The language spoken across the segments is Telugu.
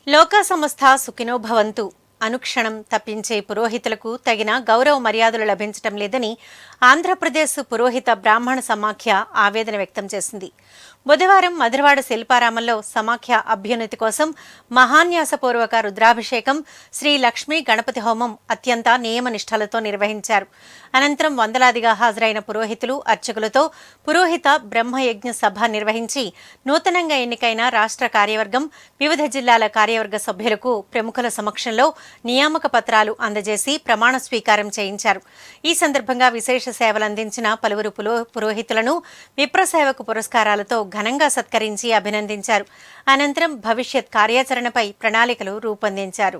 లోకా సంస్థ సుఖినో భవంతు అనుక్షణం తప్పించే పురోహితులకు తగిన గౌరవ మర్యాదలు లభించడం లేదని ఆంధ్రప్రదేశ్ పురోహిత బ్రాహ్మణ సమాఖ్య ఆవేదన వ్యక్తం చేసింది. బుధవారం మధురవాడ శిల్పారామంలో సమాఖ్య అభ్యున్నతి కోసం మహాన్యాసపూర్వక రుద్రాభిషేకం, శ్రీ లక్ష్మీ గణపతి హోమం అత్యంత నియమనిష్టలతో నిర్వహించారు. అనంతరం వందలాదిగా హాజరైన పురోహితులు, అర్చకులతో పురోహిత బ్రహ్మయజ్ఞ సభ నిర్వహించి నూతనంగా ఎన్నికైన రాష్ట్ర కార్యవర్గం, వివిధ జిల్లాల కార్యవర్గ సభ్యులకు ప్రముఖుల సమక్షంలో నియామక పత్రాలు అందజేసి ప్రమాణ స్వీకారం చేయించారు. ఈ సందర్భంగా విశేష సేవలందించిన పలువురు పురోహితులను విప్రసేవకు పురస్కారాలతో ఘనంగా సత్కరించి అభినందించారు. అనంతరం భవిష్యత్ కార్యాచరణపై ప్రణాళికలు రూపొందించారు.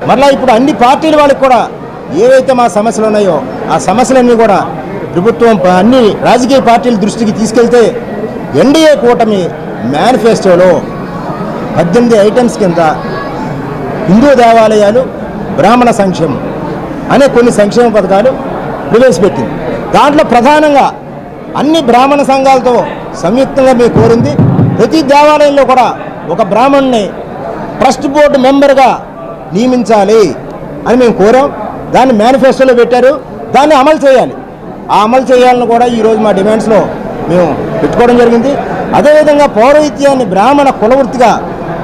మరలా ఇప్పుడు అన్ని పార్టీల వాళ్ళకి కూడా ఏవైతే మా సమస్యలు ఉన్నాయో ఆ సమస్యలన్నీ కూడా ప్రభుత్వం అన్ని రాజకీయ పార్టీల దృష్టికి తీసుకెళ్తే ఎన్డీఏ కూటమి మేనిఫెస్టోలో 18 ఐటమ్స్ కింద హిందూ దేవాలయాలు, బ్రాహ్మణ సంక్షేమం అనే కొన్ని సంక్షేమ పథకాలు ప్రవేశపెట్టింది. దాంట్లో ప్రధానంగా అన్ని బ్రాహ్మణ సంఘాలతో సంయుక్తంగా మేము కోరింది ప్రతి దేవాలయంలో కూడా ఒక బ్రాహ్మణ్ణి ట్రస్ట్ బోర్డు మెంబర్గా నియమించాలి అని మేము కోరాం. దాన్ని మేనిఫెస్టోలో పెట్టారు. దాన్ని అమలు చేయాలి. ఆ అమలు చేయాలని కూడా ఈరోజు మా డిమాండ్స్లో మేము పెట్టుకోవడం జరిగింది. అదేవిధంగా పౌరోహిత్యాన్ని బ్రాహ్మణ కులవృత్తిగా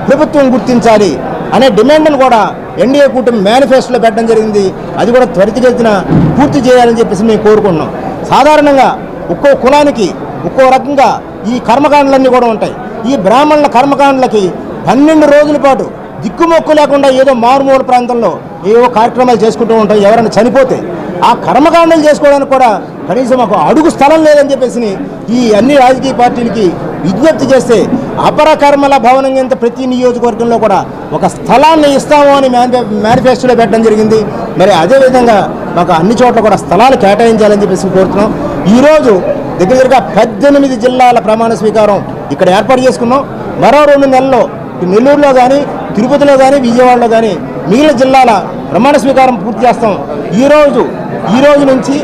ప్రభుత్వం గుర్తించాలి అనే డిమాండ్ను కూడా ఎన్డీఏ కూటమి మేనిఫెస్టోలో పెట్టడం జరిగింది. అది కూడా త్వరితగతిన పూర్తి చేయాలని చెప్పేసి మేము కోరుకుంటున్నాం. సాధారణంగా ఒక్కో కులానికి ఒక్కో రకంగా ఈ కర్మకాండలన్నీ కూడా ఉంటాయి. ఈ బ్రాహ్మణుల కర్మకాండలకి 12 రోజుల పాటు దిక్కుమొక్కు లేకుండా ఏదో మారుమూల ప్రాంతంలో ఏవో కార్యక్రమాలు చేసుకుంటూ ఉంటాయి. ఎవరైనా చనిపోతే ఆ కర్మకాండలు చేసుకోవడానికి కూడా కనీసం ఒక అడుగు స్థలం లేదని చెప్పేసి ఈ అన్ని రాజకీయ పార్టీలకి విజ్ఞప్తి చేస్తే అపర కర్మల భవనం కింద ప్రతి నియోజకవర్గంలో కూడా ఒక స్థలాన్ని ఇస్తాము అని మేనిఫెస్టోలో పెట్టడం జరిగింది. మరి అదేవిధంగా మాకు అన్ని చోట్ల కూడా స్థలాలు కేటాయించాలని చెప్పేసి కోరుతున్నాం. ఈరోజు దగ్గరగా 18 జిల్లాల ప్రమాణ స్వీకారం ఇక్కడ ఏర్పాటు చేసుకున్నాం. మరో 2 నెలల్లో నెల్లూరులో కానీ, తిరుపతిలో కానీ, విజయవాడలో కానీ మిగిలిన జిల్లాల ప్రమాణ స్వీకారం పూర్తి చేస్తాం. ఈ రోజు నుంచి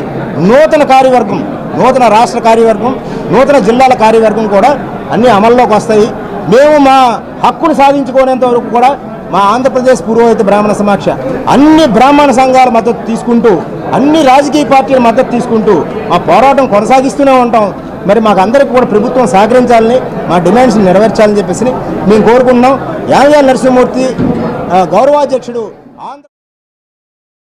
నూతన కార్యవర్గం, నూతన రాష్ట్ర కార్యవర్గం, నూతన జిల్లాల కార్యవర్గం కూడా అన్నీ అమల్లోకి వస్తాయి. మేము మా హక్కును సాధించుకునేంత వరకు కూడా మా ఆంధ్రప్రదేశ్ పురోహిత బ్రాహ్మణ సమాఖ్య అన్ని బ్రాహ్మణ సంఘాల మద్దతు తీసుకుంటూ, అన్ని రాజకీయ పార్టీల మద్దతు తీసుకుంటూ మా పోరాటం కొనసాగిస్తూనే ఉంటాం. మరి మాకు అందరికీ కూడా ప్రభుత్వం సహకరించాలని, మా డిమాండ్స్ నెరవేర్చాలని చెప్పేసి మేము కోరుకుంటున్నాం. యాదయ్య నరసింహమూర్తి గౌరవాధ్యక్షుడు ఆంధ్ర